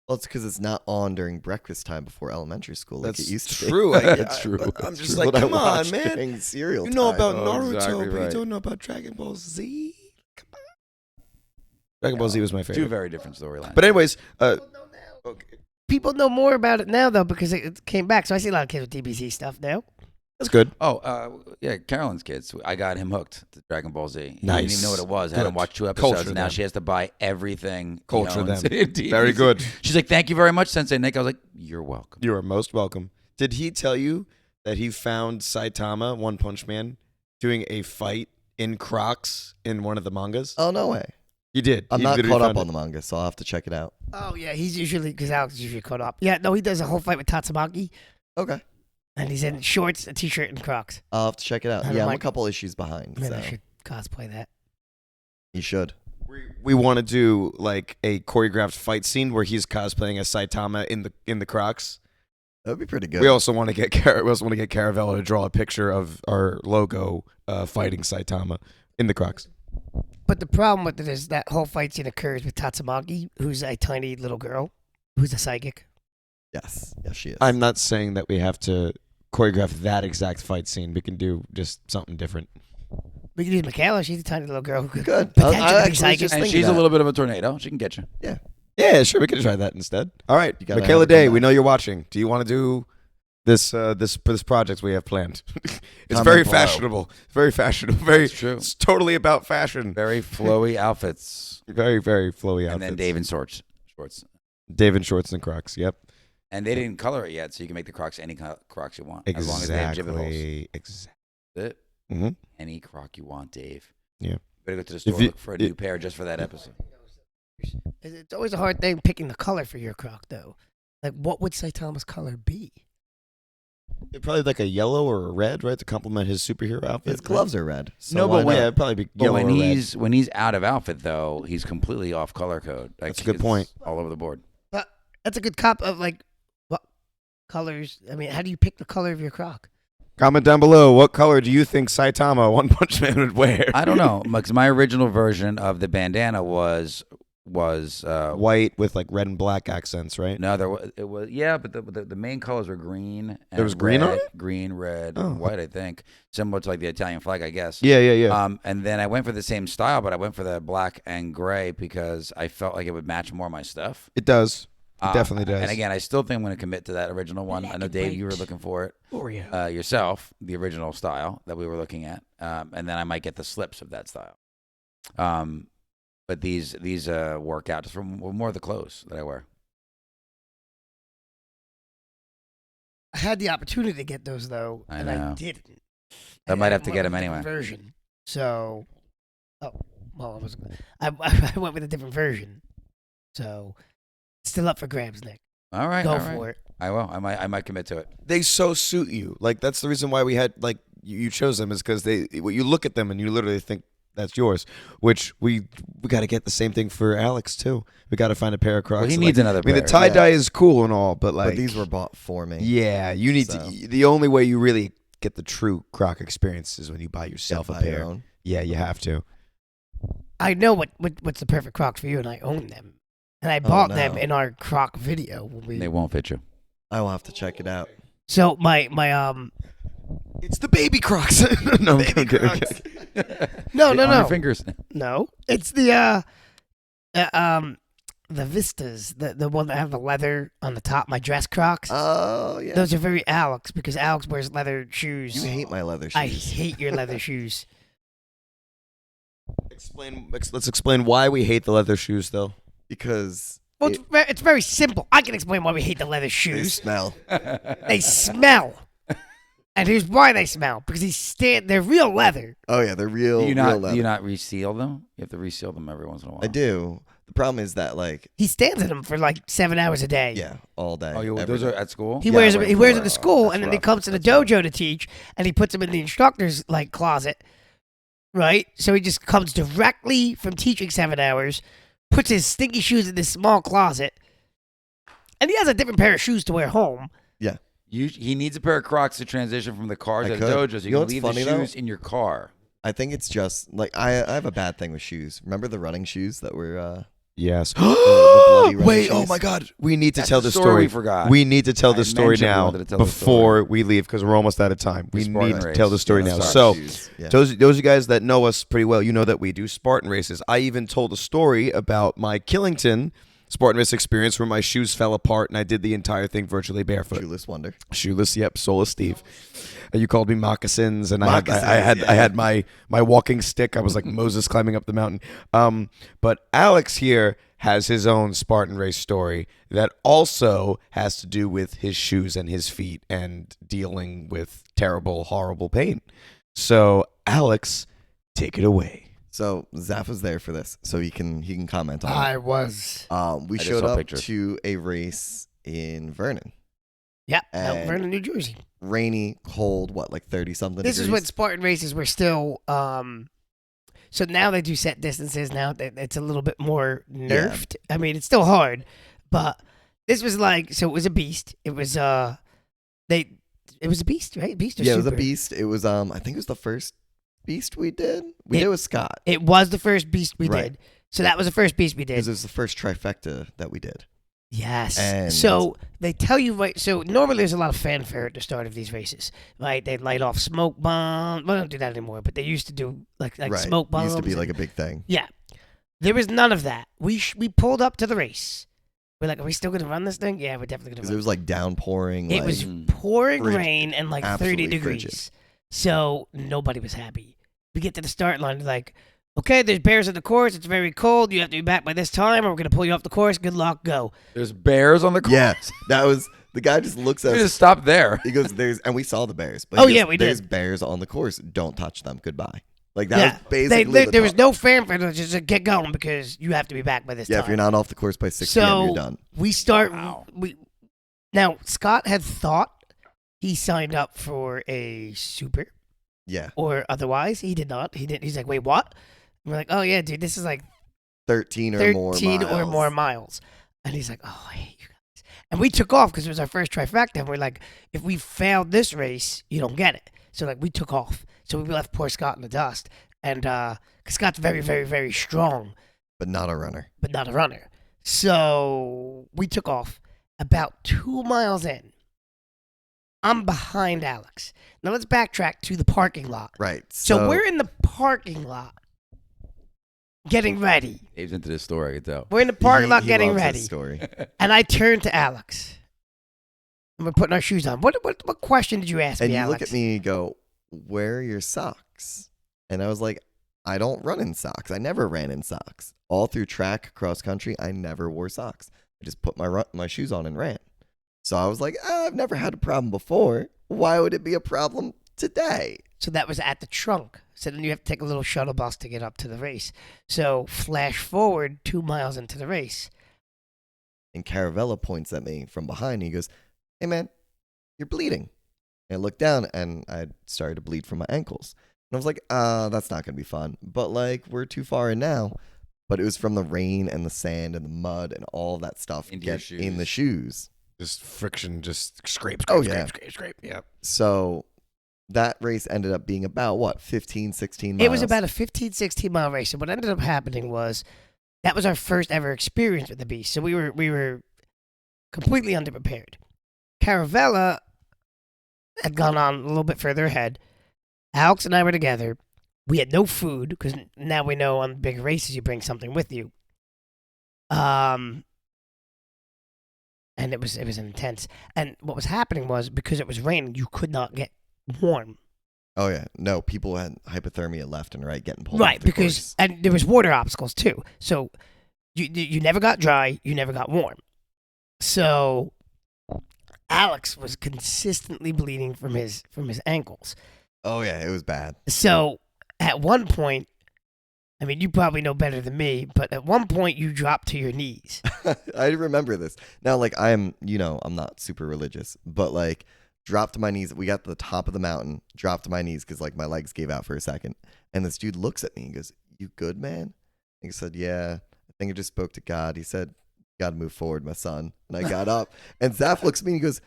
Well, it's because it's not on during breakfast time before elementary school like That's it used to true. be. That's true. I'm That's just true. like, What I come on, watched man. during cereal You know time. about Oh, Naruto, exactly but you right. don't know about Dragon Ball Z. Come on. Dragon Ball Z was my Two favorite. very different storylines. But anyways, okay. People know more about it now though because it came back. So I see a lot of kids with DBZ stuff now. That's good. Yeah, Carolyn's kids. I got him hooked to Dragon Ball Z. He didn't Nice. even know what it was. I Good. had him watch 2 episodes. Culture Now them. she has to buy everything. Culture owns them. in DBZ. Very good. She's like, thank you very much, Sensei Nick. I was like, you're welcome. You are most welcome. Did he tell you that he found Saitama, One Punch Man, doing a fight in Crocs in one of the mangas? Oh, no way. He did. I'm He not literally caught up found on it. the manga, so I'll have to check it out. Oh yeah, he's usually because Alex is usually caught up. Yeah, no, he does a whole fight with Tatsumaki, Okay. and he's in shorts, a t-shirt, and Crocs. I'll have to check it out. And Yeah, I'm I'm a like, couple issues behind, Man, so I should cosplay that. you should. We want to do like a choreographed fight scene where he's cosplaying as Saitama in the Crocs. That would be pretty good. We also want to get Caravella to draw a picture of our logo fighting Saitama in the Crocs. But the problem with it is that whole fight scene occurs with Tatsumaki, who's a tiny little girl, who's a psychic. Yes, she is. I'm not saying that we have to choreograph that exact fight scene. We can do just something different. We can use Michaela. She's a tiny little girl who could Good. potentially I be actually psychic. just And thinking she's a that. little bit of a tornado. She can get you. Yeah, sure. We can try that instead. All right, You gotta Michaela have her come Day. We back. know you're watching. Do you want to do this project we have planned? It's Comment very below. fashionable. Very fashionable. Very. That's true. It's totally about fashion. Very flowy outfits. Very, very flowy outfits. And then Dave in shorts. Dave in shorts and Crocs. Yep. And they didn't color it yet, so you can make the Crocs any Crocs you want. As long as they have gibbet holes. Exactly. That's it. Mm-hmm. Any Croc you want, Dave. Yeah. Better go to the store, you- look for a new pair just for that episode. It's always a hard thing picking the color for your Croc, though. Like, what would Saitama's color be? Probably like a yellow or a red, right, to complement his superhero outfit. His gloves are red. So No, but why when- Yeah, not? it'd probably be But yellow when or red. he's out of outfit though, he's completely off color code. Like, That's a good it's point. All over the board. That's a good cop of, like, what colors? I mean, how do you pick the color of your Croc? Comment down below. What color do you think Saitama, One Punch Man, would wear? I don't know, because my original version of the bandana was White with like red and black accents, right? no, it was but the main colors were green. And There was green on red, it? Green, red, Oh. and white. I think similar to like the Italian flag, I guess. Yeah. And then I went for the same style, but I went for the black and gray because I felt like it would match more of my stuff. It does. It definitely does. And again, I still think I'm going to commit to that original one. I know, Dave, you were looking for it Oreo. yourself, the original style that we were looking at. And then I might get the slips of that style. But these work out just from more of the clothes that I wear. I had the opportunity to get those, though, I and I know. didn't. I And might I have to get went them with a different anyway. Version. So, I went with a different version. So, still up for grabs, Nick. All right. Go all right. for it. I will. I might commit to it. They so suit you. Like that's the reason why we had like you chose them is because you look at them and you literally think that's yours. Which we got to get the same thing for Alex too. We got to find a pair of Crocs. Well, he Like, needs another I mean, pair. the tie dye is cool and all, but like But these were bought for me. Yeah, you need So. to. The only way you really get the true Croc experience is when you buy yourself Buy a your pair. own. Yeah, you have to. I know what's the perfect Crocs for you, and I own them. And I bought them no. in our Croc video. When we, They won't fit you. I will have to check it out. so my It's the baby Crocs. No, Baby okay. Crocs. No, On your no. fingers. No, it's the the Vistas, the one that have the leather on the top, my dress Crocs. Oh yeah. Those are very Alex because Alex wears leather shoes. You hate my leather shoes. I hate your leather shoes. Let's explain why we hate the leather shoes, though. because Well, it's very simple. I can explain why we hate the leather they shoes. smell. They smell. And here's why they smell. Because they're real leather. Oh yeah, they're real. Do you real not leather. reseal them? You have to reseal them every once in a while. I do. The problem is that like He stands in them for like 7 hours a day. yeah, all day. Oh, every those day. are at school? He Yeah, wears I them. went He wears for, them to school, that's and then he rough. comes to the That's rough. dojo to teach, and he puts them in the instructor's like closet, right? So he just comes directly from teaching 7 hours, puts his stinky shoes in this small closet, and he has a different pair of shoes to wear home. He needs a pair of Crocs to transition from the car I to the could. dojo, so You you know can what's leave funny, the though? shoes in your car. I think it's just like I have a bad thing with shoes. Remember the running shoes that were Yes. bloody running Wait, oh shoes? my God. We need to That's tell the the story story. we forgot. We need to tell I the story mentioned we now wanted to tell the before we leave because we're almost out of time. We Spartan need to Race. tell the story Yeah, now. sorry. So, Shoes. Yeah. those of you guys that know us pretty well, you know that we do Spartan races. I even told a story about my Killington Spartan race experience where my shoes fell apart and I did the entire thing virtually barefoot. Shoeless wonder. Shoeless, yep, soulless Steve. You called me moccasins, and Moccasins, I had my walking stick. I was like Moses climbing up the mountain. But Alex here has his own Spartan race story that also has to do with his shoes and his feet and dealing with terrible, horrible pain. So, Alex, take it away. So Zaf was there for this, so he can comment on I was. it. We I just showed saw up pictures. to a race in Vernon. Yeah, And- Mount Vernon, New Jersey. Rainy, cold, what, like 30 something This degrees? is when Spartan races were still. So now they do set distances. Now it's a little bit more nerfed. I mean, it's still hard, but this was like so. It was a beast. It was It was a beast, right? Beast or Yeah, it was a super? beast. It was I think it was the first beast we did. We did it with Scott. It was the first beast we Right. did. So that was the first beast we did. Because it was the first trifecta that we did. Yes. And- So they tell you right. So normally there's a lot of fanfare at the start of these races, right? They light off smoke bombs. Well, they don't do that anymore, but they used to do like right. smoke It bombs. used to be and- like a big thing. yeah. There was none of that. We pulled up to the race. We're like, are we still gonna run this thing? Yeah, we're definitely gonna Because run. it was like downpouring. It like, was pouring frigid. rain and like 30 Absolutely degrees. frigid. So nobody was happy. We get to the start line, like, okay, there's bears on the course. It's very cold. You have to be back by this time, or we're gonna pull you off the course. Good luck. Go. There's bears on the course. Yeah, that was the guy just looks at You us. just stop there. He goes, "There's," and we saw the bears. But Oh, he yeah, goes, we There's did. bears on the course. Don't touch them. Goodbye. Like that Yeah. was basically. the There was talk. no fanfare. Just get going because you have to be back by this Yeah, time. if you're not off the course by 6 So p.m., you're done. we start. Wow. Now Scott had thought he signed up for a super Yeah, or otherwise. He did not. He didn't. He's like, wait, what? And we're like, oh yeah, dude, this is like 13 or 13 more or more miles. And he's like, oh, I hate you guys. And we took off because it was our first trifecta. And we're like, if we failed this race, you don't get it. So like we took off. So we left poor Scott in the dust. And because Scott's very, very, very strong, but not a runner. but not a runner. So we took off. About 2 miles in, I'm behind Alex. Now let's backtrack to the parking lot. Right. So we're in the parking lot getting ready. Dave's into this story, I can tell. We're in the parking lot he getting loves this ready. Story. And I turned to Alex. And we're putting our shoes on. What question did you ask And me, you Alex? look at me and you go, "Where are your socks?" And I was like, "I don't run in socks. I never ran in socks. All through track, cross country, I never wore socks. I just put my shoes on and ran." So I was like, "I've never had a problem before. Why would it be a problem today?" So that was at the trunk. So then you have to take a little shuttle bus to get up to the race. So flash forward 2 miles into the race. And Caravella points at me from behind. And he goes, "Hey man, you're bleeding." And I looked down and I started to bleed from my ankles. And I was like, that's not gonna be fun. But like we're too far in now. But it was from the rain and the sand and the mud and all that stuff Into your get in the shoes. shoes. Just friction, just scrape, Oh, scrape, yeah. scrape, scrape. Yeah. So that race ended up being about what, 15, 16 miles? It was about a 15, 16 mile race. And what ended up happening was that was our first ever experience with the beast. So we were completely underprepared. Caravella had gone on a little bit further ahead. Alex and I were together. We had no food because now we know on big races you bring something with you. And it was intense. And what was happening was because it was raining, you could not get warm. Oh yeah, no, people had hypothermia left and right getting pulled. Right, off the because course. and there was water obstacles too. So you never got dry, you never got warm. So Alex was consistently bleeding from his ankles. Oh yeah, it was bad. So at one point, I mean, you probably know better than me, but at one point you dropped to your knees. I remember this. Now, like, I'm not super religious, but like, dropped to my knees. We got to the top of the mountain, dropped to my knees because like my legs gave out for a second. And this dude looks at me and goes, "You good, man?" And I said, "Yeah, I think I just spoke to God." He said, "Got to move forward, my son." And I got up, and Zaf looks at me and he goes,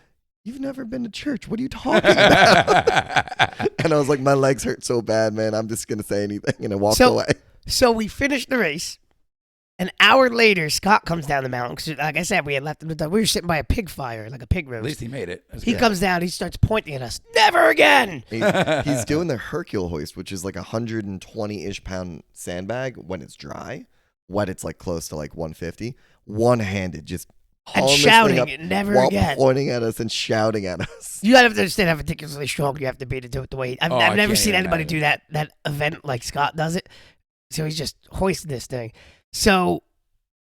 "You've never been to church. What are you talking about?" And I was like, "My legs hurt so bad, man. I'm just gonna say anything." And I walked away. So we finished the race. An hour later, Scott comes down the mountain because, like I said, we had left him. We were sitting by a pig fire, like a pig roast. At least he made it. That's He good. comes down. He starts pointing at us. Never again. He's doing the Hercule hoist, which is like 120-ish pound sandbag when it's dry. Wet, it's like close to like 150. One-handed, just And hauling this shouting, thing up never while again. pointing at us and shouting at us. You gotta understand how ridiculously strong you have to be to do it the way. I've I never can't seen even anybody do that event like Scott does it. So he's just hoisting this thing. So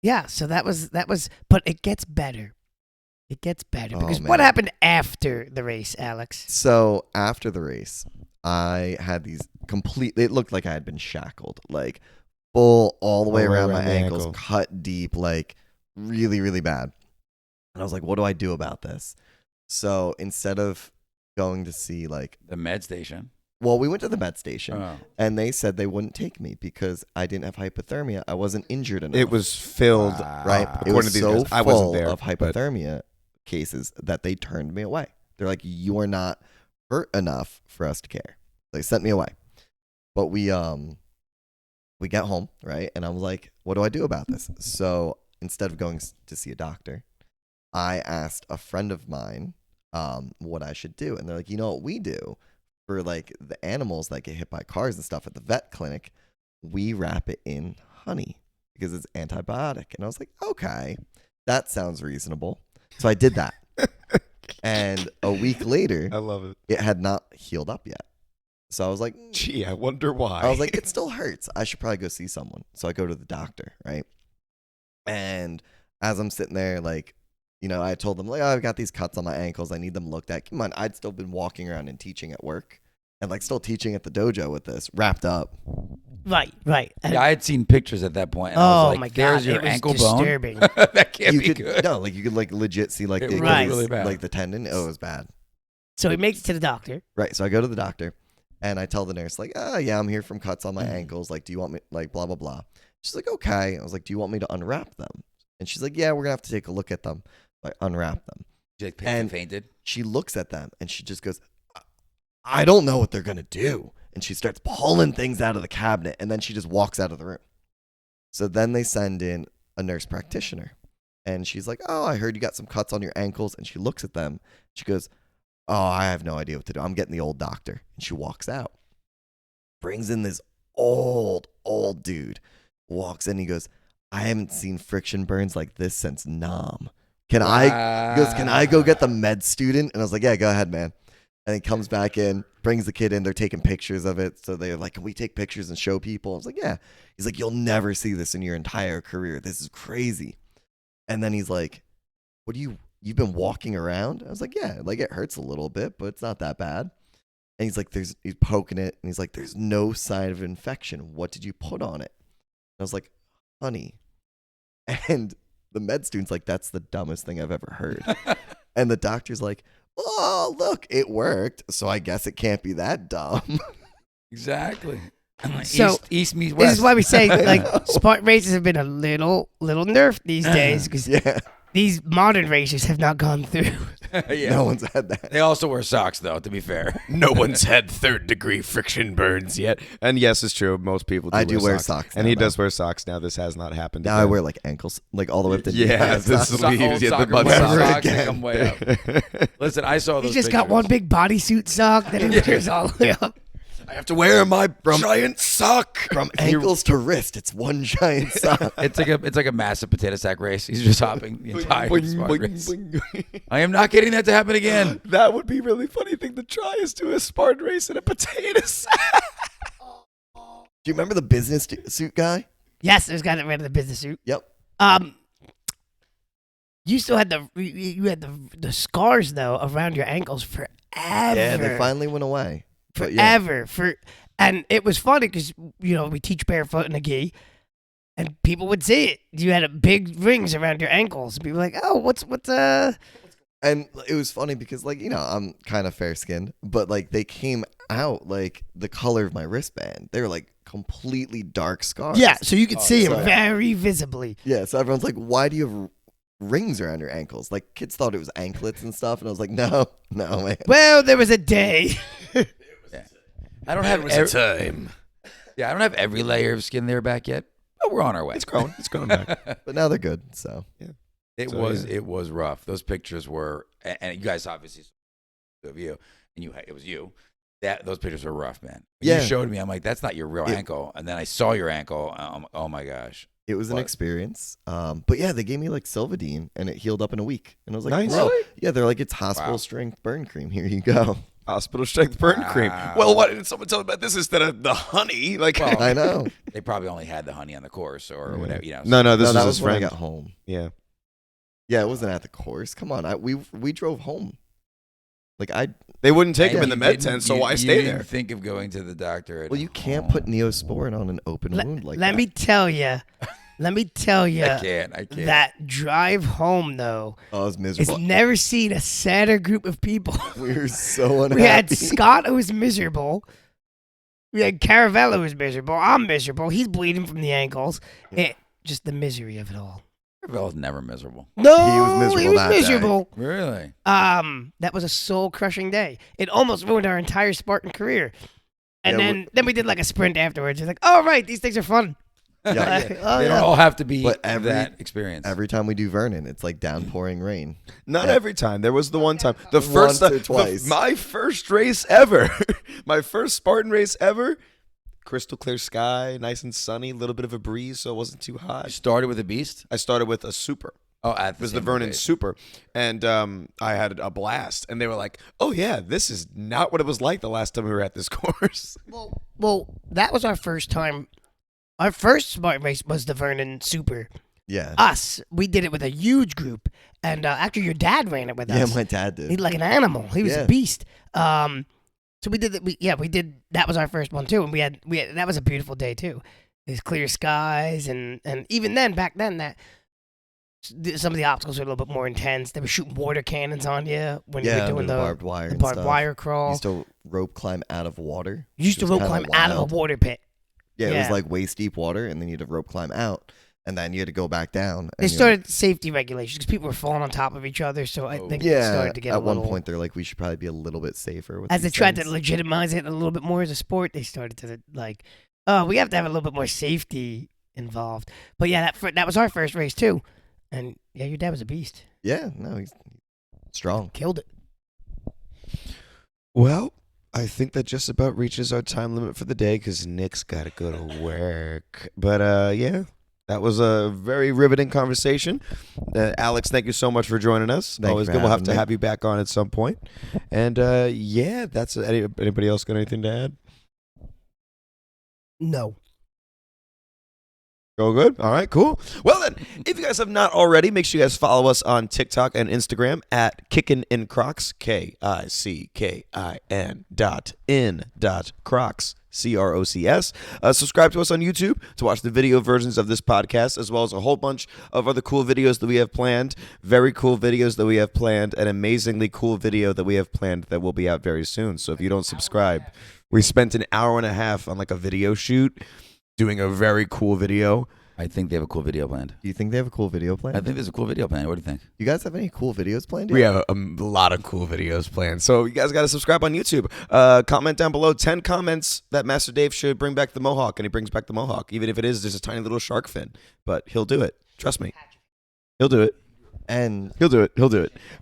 yeah, so that was. But it gets better. It gets better because what man. happened after the race, Alex? So after the race, I had these it looked like I had been shackled, like full all the way around my the ankles, ankle. cut deep, like really, really bad. And I was like, what do I do about this? So instead of going to see like, The med station. well, we went to the med station Oh. and they said they wouldn't take me because I didn't have hypothermia. I wasn't injured enough. It was filled. right. It According was to these so guys, I wasn't full there, of but- hypothermia cases that they turned me away. They're like, "You are not hurt enough for us to care." They sent me away. But we get home, right? And I was like, "What do I do about this?" So instead of going to see a doctor, I asked a friend of mine what I should do, and they're like, "You know what we do for like the animals that get hit by cars and stuff at the vet clinic? We wrap it in honey because it's antibiotic." And I was like, "Okay, that sounds reasonable." So I did that. And a week later, I love it. it had not healed up yet. So I was like, Gee, I wonder why. I was like, it still hurts. I should probably go see someone. So I go to the doctor, right? And as I'm sitting there, like, you know, I told them, like, "Oh, I've got these cuts on my ankles. I need them looked at." Come on, I'd still been walking around and teaching at work and like still teaching at the dojo with this wrapped up. Right. And, Yeah, I had seen pictures at that point, and I oh was like, my god, "There's your it was ankle disturbing. bone." That can't You be could good. no, like you could like legit see like It the was Right. really bad. like the tendon. Oh, it was bad. So he makes it to the doctor. Right. So I go to the doctor and I tell the nurse, like, "Oh, yeah, I'm here from cuts on my Mm. ankles. Like, do you want me, like, blah, blah, blah." She's like, "Okay." I was like, "Do you want me to unwrap them?" And she's like, "Yeah, we're going to have to take a look at them." I unwrap them. She like And- fainted. She looks at them and she just goes, "I don't know what they're going to do." And she starts pulling things out of the cabinet and then she just walks out of the room. So then they send in a nurse practitioner and she's like, "Oh, I heard you got some cuts on your ankles." And she looks at them. She goes, "Oh, I have no idea what to do. I'm getting the old doctor." And she walks out. Brings in this old dude. Walks in. He goes, "I haven't seen friction burns like this since Nam. He goes, "Can I go get the med student?" And I was like, "Yeah, go ahead, man." And he comes back in, brings the kid in. They're taking pictures of it. So they're like, "Can we take pictures and show people?" I was like, "Yeah." He's like, "You'll never see this in your entire career. This is crazy." And then he's like, "You've been walking around?" I was like, "Yeah, like it hurts a little bit, but it's not that bad." And he's like, he's poking it. And he's like, "There's no sign of infection. What did you put on it?" And I was like, "Honey." And the med student's like, "That's the dumbest thing I've ever heard." And the doctor's like, "Oh, look, it worked. So I guess it can't be that dumb." Exactly. So, East meets west. This is why we say like Spartan races have been a little nerfed these days because Yeah. these modern racers have not gone through. Yeah. No one's had that. They also wear socks, though. To be fair. No one's had third-degree friction burns yet. And yes, it's true. Most people do I do wear socks And now, he though. does wear socks now. This has not happened. Now to I him. wear like ankles, like all the way up to Yeah, knees. this So- leaves old you the soccer butt boy Never socks. socks that again. come way up. Listen, I saw those He's just got pictures. one big bodysuit sock that he wears all the way up. I have to wear my giant sock. From ankles to wrist, it's one giant sock. It's like a massive potato sack race. He's just hopping the entire Boing, Spartan boing, race. boing. I am not getting that to happen again. That would be really funny thing to try is do a Spartan race in a potato sack. Do you remember the business suit guy? Yes, there's guy that ran in the business suit. Yep. You still had the scars though around your ankles forever. Yeah, they finally went away. But Forever. And it was funny because we teach barefoot in a gi, and people would see it. You had big rings around your ankles. People were like, oh, what's And it was funny because, like, I'm kind of fair skinned, but like they came out like the color of my wristband. They were like completely dark scars. Yeah, so you could see them so- very visibly. Yeah. So everyone's like, why do you have rings around your ankles? Like kids thought it was anklets and stuff. And I was like, no, man. Well, there was a day. I don't have time. Yeah, I don't have every layer of skin there back yet, but we're on our way. It's growing. It's growing back. But now they're good. So It was rough. Those pictures were, and you guys obviously saw of you, and it was you. Those pictures were rough, man. When Yeah. you showed me, I'm like, that's not your real ankle, and then I saw your ankle. Oh my gosh. it was an What? experience. But yeah, they gave me like Silvadene and it healed up in a week. And I was like, Nice. bro, Really? yeah, they're like, it's hospital Wow. strength burn cream. Here you go. Hospital strength burn cream. Wow. Well, why didn't someone tell me about this instead of the honey? Like, Well, I know. They probably only had the honey on the course or whatever. no, this No, that was his was when I friend. got home. Yeah. Yeah, it wasn't at the course. Come on, we drove home. Like They wouldn't take him And in the you med didn't- tent, so you- why you stay didn't there? think of going to the doctor. well, you can't put Neosporin on an open wound like Let that. me tell you. I can't. That drive home though Oh, it was is miserable. never seen a sadder group of people. We were so unhappy. We had Scott who was miserable. We had Caravello who was miserable. I'm miserable. He's bleeding from the ankles. Just the misery of it all. Carvel's never miserable. No, He was miserable that day. miserable. Really? That was a soul crushing day. It almost ruined our entire Spartan career. And Yeah, then we did like a sprint afterwards. It's like, oh right, these things are fun. Yeah. Like, oh, They yeah. don't all have to be But that experience. Every time we do Vernon, it's like downpouring rain. Not Yeah. every time. There was the one time. The Once first or time. twice. My first race ever. My first Spartan race ever. Crystal clear sky, nice and sunny, a little bit of a breeze, so it wasn't too You hot. started with a beast? I started with a super. Oh, at It was the same Vernon place. Super. And I had a blast. And they were like, oh, yeah, this is not what it was like the last time we were at this course. Well, that was our first time. Our first Spartan race was the Vernon Super. Yeah. We did it with a huge group, and actually your dad ran it with Yeah, us. my dad did. He's like an animal. He was Yeah. a beast. So we did that. We did. That was our first one too, and we had that was a beautiful day too. There's clear skies, and even then, back then, that some of the obstacles were a little bit more intense. They were shooting water cannons on you when you Yeah, were under doing the the barbed wire and barbed stuff. wire crawl. Used to rope climb out of water. You used to It was rope kinda climb out of wild. a water pit. Yeah, it Yeah. was like waist deep water, and then you had to rope climb out, and then you had to go back down. They and you're started safety regulations because people were falling on top of each other. So I Oh. think like, it yeah, started to get at a one little. point they're like, we should probably be a little bit safer with As they these tried to things. legitimize it a little bit more as a sport, they started to like, oh, we have to have a little bit more safety involved. But yeah, that was our first race too, and yeah, your dad was a beast. Yeah, no, he's strong. Killed it. Well, I think that just about reaches our time limit for the day because Nick's got to go to work. But yeah, that was a very riveting conversation. Alex, thank you so much for joining us. Thank you Always for good. We'll have having to me. have you back on at some point. And yeah, that's anybody else got anything to add? No. Go good. All right, cool. Well then, if you guys have not already, make sure you guys follow us on TikTok and Instagram at Kickin in Crocs, KICKIN.in.Crocs. CROCS. Subscribe to us on YouTube to watch the video versions of this podcast, as well as a whole bunch of other cool videos that we have planned. Very cool videos that we have planned. An amazingly cool video that we have planned that will be out very soon. So if you don't subscribe, we spent an hour and a half on like a video shoot doing a very cool video. I think they have a cool video planned. Do you think they have a cool video plan? I think there's a cool video planned. What do you think? You guys have any cool videos planned? We yet? have a lot of cool videos planned. So you guys got to subscribe on YouTube. Comment down below 10 comments that Master Dave should bring back the Mohawk, and he brings back the Mohawk, even if it is just a tiny little shark fin. But he'll do it. Trust me. He'll do it. And He'll do it.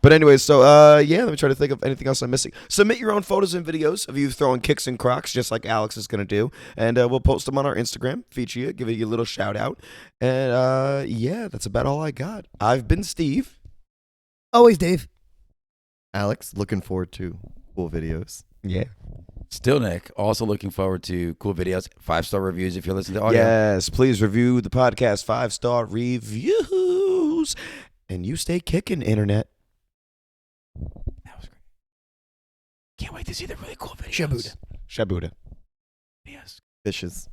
But anyways, so yeah, let me try to think of anything else I'm missing. Submit your own photos and videos of you throwing kicks and crocs, just like Alex is gonna do, and we'll post them on our Instagram, feature you, give you a little shout out, and yeah, that's about all I got. I've been Steve. Always, Dave. Alex, looking forward to cool videos. Yeah. Still Nick. Also looking forward to cool videos, 5-star reviews if you're listening to audio. Yes, please review the podcast 5-star reviews, and you stay kicking, internet. That was great. Can't wait to see the really cool videos. Shabuda. Shabuda. Yes. Fishes.